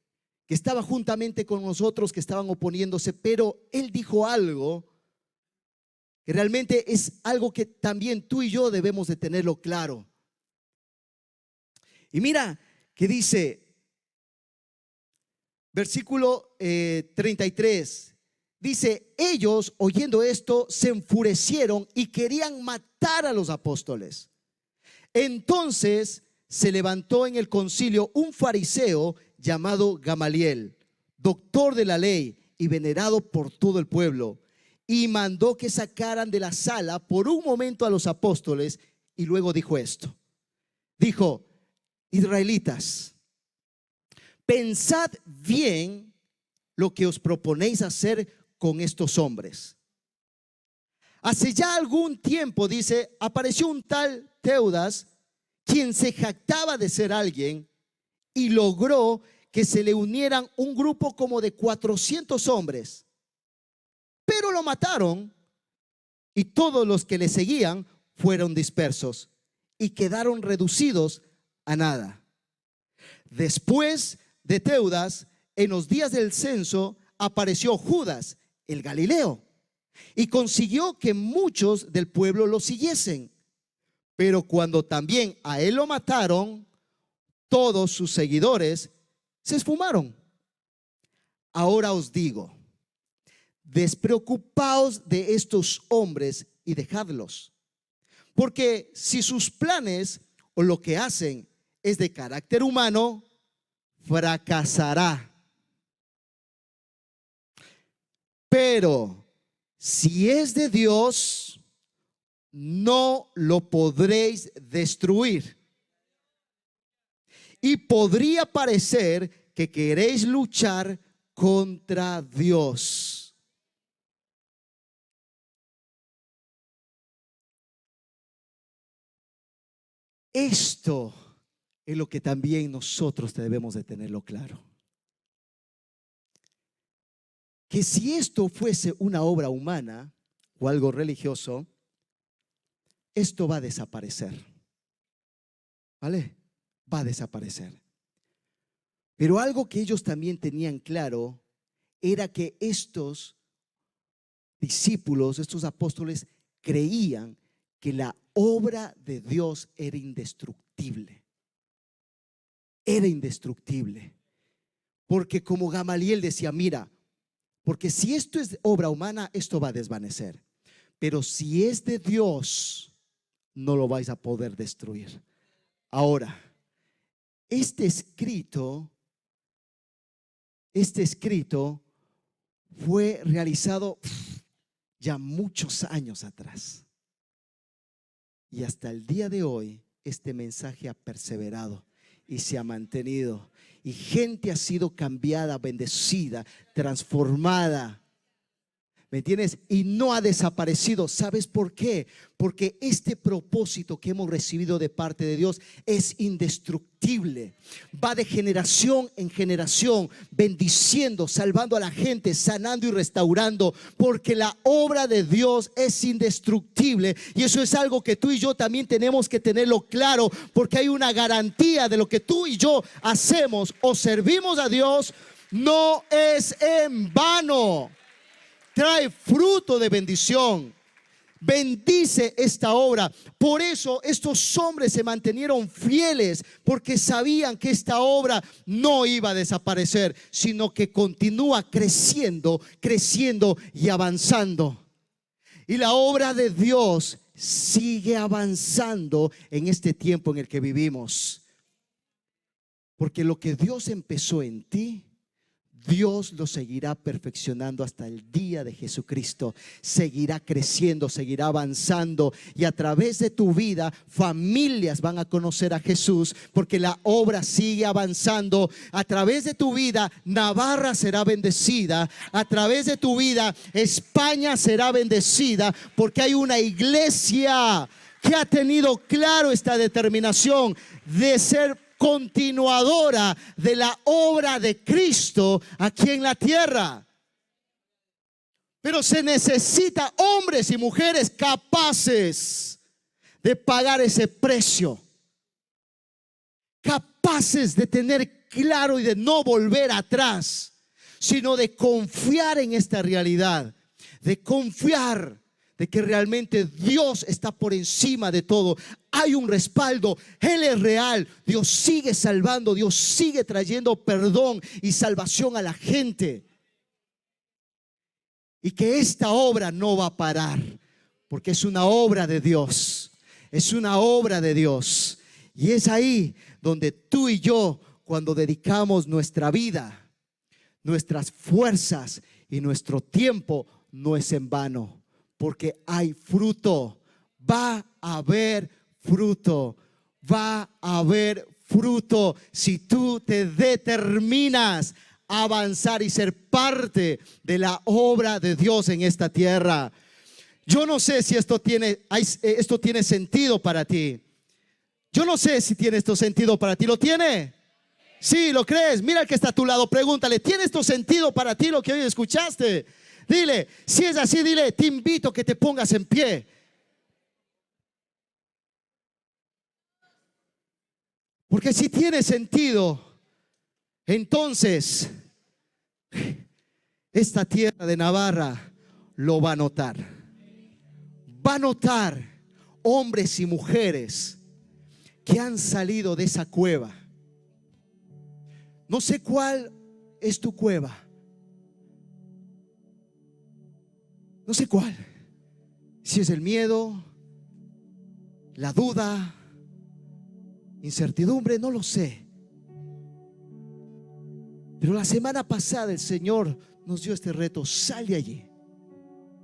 A: que estaba juntamente con nosotros, que estaban oponiéndose, pero él dijo algo que realmente es algo que también tú y yo debemos de tenerlo claro. Y mira que dice, versículo 33, dice, ellos oyendo esto se enfurecieron y querían matar a los apóstoles. Entonces se levantó en el concilio un fariseo llamado Gamaliel, doctor de la ley y venerado por todo el pueblo, y mandó que sacaran de la sala por un momento a los apóstoles, y luego dijo esto. Dijo: israelitas, pensad bien lo que os proponéis hacer con estos hombres. Hace ya algún tiempo, dice, apareció un tal Teudas, quien se jactaba de ser alguien, y logró que se le unieran un grupo como de 400 hombres, pero lo mataron y todos los que le seguían fueron dispersos y quedaron reducidos a nada. Después de Teudas, en los días del censo, apareció Judas, el Galileo, y consiguió que muchos del pueblo lo siguiesen. Pero cuando también a él lo mataron, todos sus seguidores se esfumaron. Ahora os digo, despreocupaos de estos hombres y dejadlos, porque si sus planes o lo que hacen es de carácter humano, fracasará. Pero si es de Dios, no lo podréis destruir. Y podría parecer que queréis luchar contra Dios. Esto es lo que también nosotros debemos de tenerlo claro. Que si esto fuese una obra humana o algo religioso, esto va a desaparecer. ¿Vale? Va a desaparecer. Pero algo que ellos también tenían claro era que estos discípulos, estos apóstoles, creían que la obra de Dios era indestructible. Era indestructible. Porque como Gamaliel decía, mira, porque si esto es obra humana, esto va a desvanecer. Pero si es de Dios, no lo vais a poder destruir. Ahora, este escrito fue realizado ya muchos años atrás. Y hasta el día de hoy, este mensaje ha perseverado y se ha mantenido. Y gente ha sido cambiada, bendecida, transformada. ¿Me entiendes? Y no ha desaparecido. ¿Sabes por qué? Porque este propósito que hemos recibido de parte de Dios es indestructible. Va de generación en generación, bendiciendo, salvando a la gente, sanando y restaurando. Porque la obra de Dios es indestructible. Y eso es algo que tú y yo también tenemos que tenerlo claro. Porque hay una garantía de lo que tú y yo hacemos o servimos a Dios. No es en vano. Trae fruto de bendición. Bendice esta obra. Por eso estos hombres se mantenieron fieles, porque sabían que esta obra no iba a desaparecer, sino que continúa creciendo, creciendo y avanzando. Y la obra de Dios sigue avanzando en este tiempo en el que vivimos. Porque lo que Dios empezó en ti, Dios lo seguirá perfeccionando hasta el día de Jesucristo. Seguirá creciendo, seguirá avanzando, y a través de tu vida familias van a conocer a Jesús, porque la obra sigue avanzando. A través de tu vida Navarra será bendecida. A través de tu vida España será bendecida, porque hay una iglesia que ha tenido claro esta determinación de ser continuadora de la obra de Cristo aquí en la tierra. Pero se necesita hombres y mujeres capaces de pagar ese precio, capaces de tener claro y de no volver atrás, sino de confiar en esta realidad, de confiar de que realmente Dios está por encima de todo. Hay un respaldo, Él es real, Dios sigue salvando, Dios sigue trayendo perdón y salvación a la gente. Y que esta obra no va a parar, porque es una obra de Dios, es una obra de Dios. Y es ahí donde tú y yo, cuando dedicamos nuestra vida, nuestras fuerzas y nuestro tiempo, no es en vano. Porque hay fruto, va a haber fruto, va a haber fruto si tú te determinas a avanzar y ser parte de la obra de Dios en esta tierra. Yo no sé si esto tiene sentido para ti. Yo no sé si tiene esto sentido para ti. ¿Lo tiene? Sí, ¿lo crees? Mira el que está a tu lado, pregúntale, ¿tiene esto sentido para ti lo que hoy escuchaste? Dile, si es así, dile, te invito a que te pongas en pie. Porque si tiene sentido, entonces esta tierra de Navarra lo va a notar. Va a notar hombres y mujeres que han salido de esa cueva. No sé cuál es tu cueva. No sé cuál. Si es el miedo, la duda, incertidumbre, no lo sé. Pero la semana pasada el Señor nos dio este reto: sal de allí,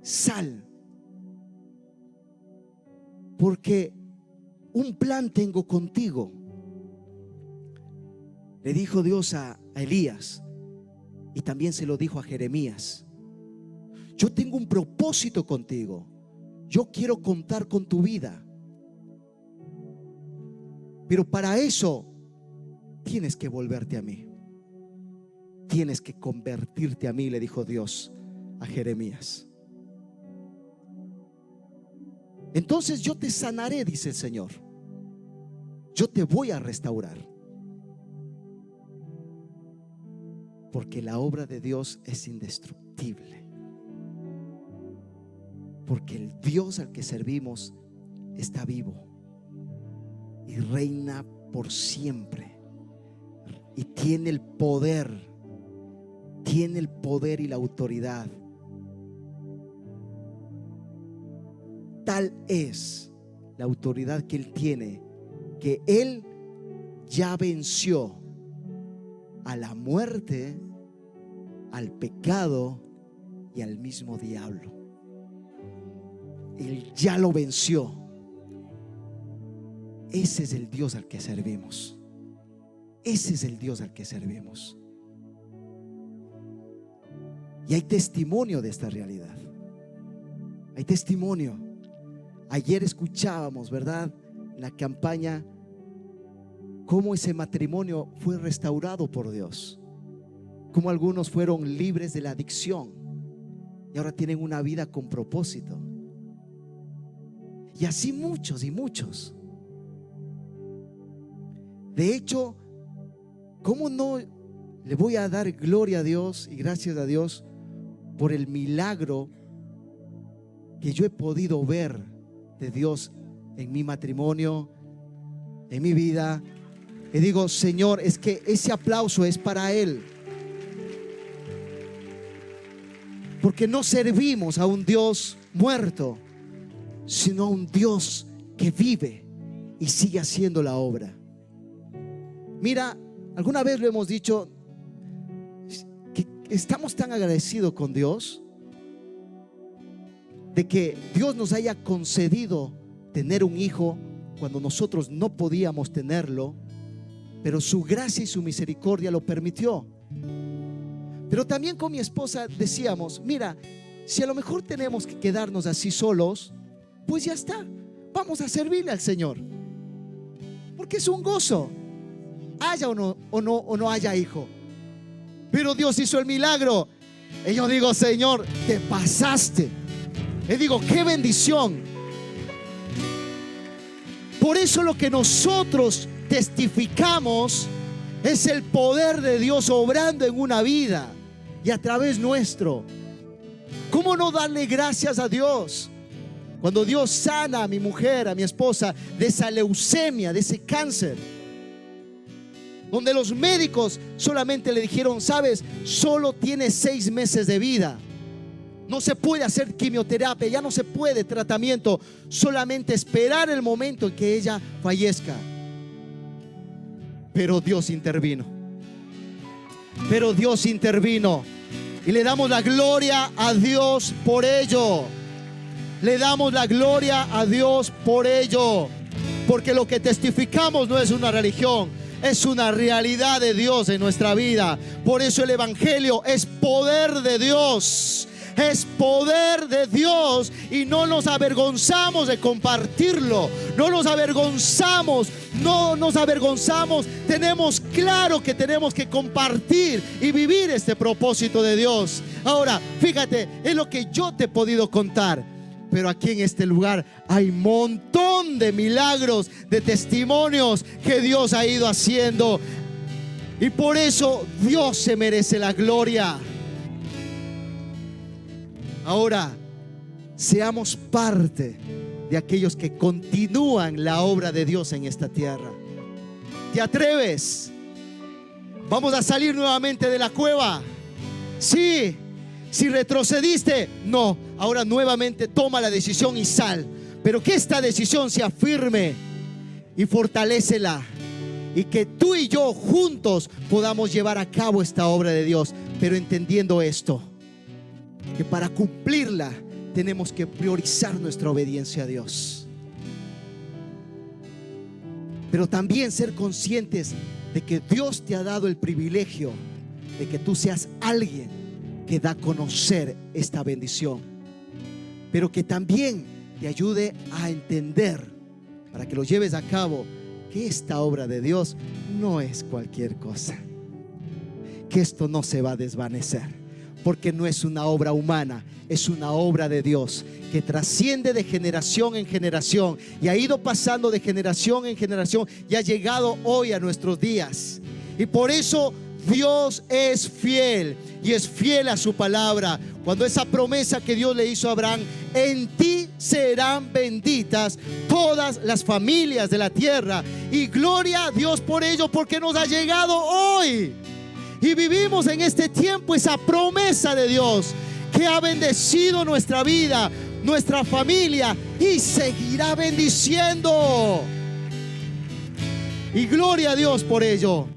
A: sal, porque un plan tengo contigo. Le dijo Dios a Elías, y también se lo dijo a Jeremías: yo tengo un propósito contigo, yo quiero contar con tu vida, pero para eso tienes que volverte a mí. Tienes que convertirte a mí, le dijo Dios a Jeremías. Entonces yo te sanaré, dice el Señor. Yo te voy a restaurar. Porque la obra de Dios es indestructible. Porque el Dios al que servimos está vivo y reina por siempre. Y tiene el poder. Tiene el poder y la autoridad. Tal es la autoridad que Él tiene, que Él ya venció a la muerte, al pecado y al mismo diablo. Él ya lo venció. Ese es el Dios al que servimos. Ese es el Dios al que servimos. Y hay testimonio de esta realidad. Hay testimonio. Ayer escuchábamos, ¿verdad?, en la campaña, cómo ese matrimonio fue restaurado por Dios. Cómo algunos fueron libres de la adicción y ahora tienen una vida con propósito. Y así muchos y muchos. De hecho, ¿cómo no le voy a dar gloria a Dios y gracias a Dios por el milagro que yo he podido ver de Dios en mi matrimonio, en mi vida? Y digo, Señor, es que ese aplauso es para Él. Porque no servimos a un Dios muerto, sino a un Dios que vive y sigue haciendo la obra. Mira, alguna vez lo hemos dicho, que estamos tan agradecidos con Dios de que Dios nos haya concedido tener un hijo cuando nosotros no podíamos tenerlo, pero su gracia y su misericordia lo permitió. Pero también con mi esposa decíamos, mira, si a lo mejor tenemos que quedarnos así solos, pues ya está, vamos a servirle al Señor, porque es un gozo, haya o no haya hijo. Pero Dios hizo el milagro y yo digo, Señor, te pasaste. Y digo, qué bendición. Por eso lo que nosotros testificamos es el poder de Dios obrando en una vida y a través nuestro. ¿Cómo no darle gracias a Dios? Cuando Dios sana a mi mujer, a mi esposa, de esa leucemia, de ese cáncer, donde los médicos solamente le dijeron, sabes, solo tiene 6 meses de vida, no se puede hacer quimioterapia, ya no se puede tratamiento, solamente esperar el momento en que ella fallezca. Pero Dios intervino. Pero Dios intervino. Y le damos la gloria a Dios por ello. Le damos la gloria a Dios por ello. Porque lo que testificamos no es una religión, es una realidad de Dios en nuestra vida. Por eso el evangelio es poder de Dios. Es poder de Dios y no nos avergonzamos de compartirlo. No nos avergonzamos. Tenemos claro que tenemos que compartir y vivir este propósito de Dios. Ahora, fíjate, es lo que yo te he podido contar. Pero aquí en este lugar hay un montón de milagros, de testimonios que Dios ha ido haciendo. Y por eso Dios se merece la gloria. Ahora, seamos parte de aquellos que continúan la obra de Dios en esta tierra. ¿Te atreves? ¿Vamos a salir nuevamente de la cueva? Sí. Si retrocediste, no. Ahora nuevamente toma la decisión y sal. Pero que esta decisión sea firme y fortalécela. Y que tú y yo juntos podamos llevar a cabo esta obra de Dios. Pero entendiendo esto, que para cumplirla tenemos que priorizar nuestra obediencia a Dios. Pero también ser conscientes de que Dios te ha dado el privilegio de que tú seas alguien que da a conocer esta bendición, pero que también te ayude a entender, para que lo lleves a cabo, que esta obra de Dios no es cualquier cosa, que esto no se va a desvanecer, porque no es una obra humana, es una obra de Dios que trasciende de generación en generación y ha ido pasando de generación en generación y ha llegado hoy a nuestros días. Y por eso Dios es fiel y es fiel a su palabra. Cuando esa promesa que Dios le hizo a Abraham: en ti serán benditas todas las familias de la tierra. Y gloria a Dios por ello, porque nos ha llegado hoy y vivimos en este tiempo esa promesa de Dios que ha bendecido nuestra vida, nuestra familia, y seguirá bendiciendo. Y gloria a Dios por ello.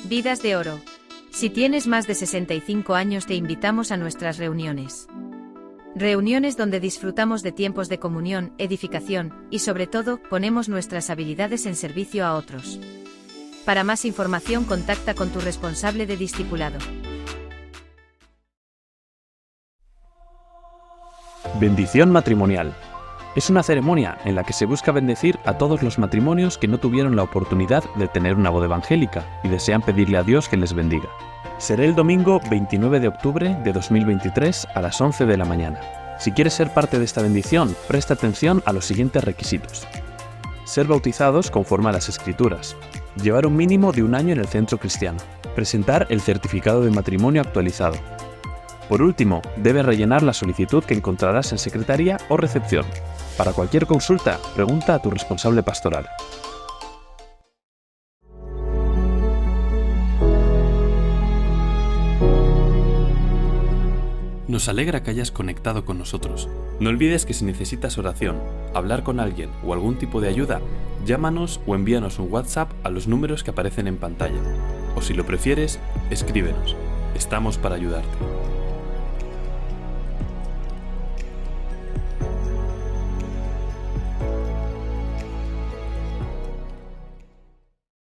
B: Vidas de Oro. Si tienes más de 65 años, te invitamos a nuestras reuniones. Reuniones donde disfrutamos de tiempos de comunión, edificación y, sobre todo, ponemos nuestras habilidades en servicio a otros. Para más información, contacta con tu responsable de discipulado.
C: Bendición matrimonial. Es una ceremonia en la que se busca bendecir a todos los matrimonios que no tuvieron la oportunidad de tener una boda evangélica y desean pedirle a Dios que les bendiga. Será el domingo 29 de octubre de 2023 a las 11 de la mañana. Si quieres ser parte de esta bendición, presta atención a los siguientes requisitos: ser bautizados conforme a las Escrituras, llevar un mínimo de 1 año en el centro cristiano, presentar el certificado de matrimonio actualizado. Por último, debes rellenar la solicitud que encontrarás en secretaría o recepción. Para cualquier consulta, pregunta a tu responsable pastoral. Nos alegra que hayas conectado con nosotros. No olvides que si necesitas oración, hablar con alguien o algún tipo de ayuda, llámanos o envíanos un WhatsApp a los números que aparecen en pantalla. O si lo prefieres, escríbenos. Estamos para ayudarte.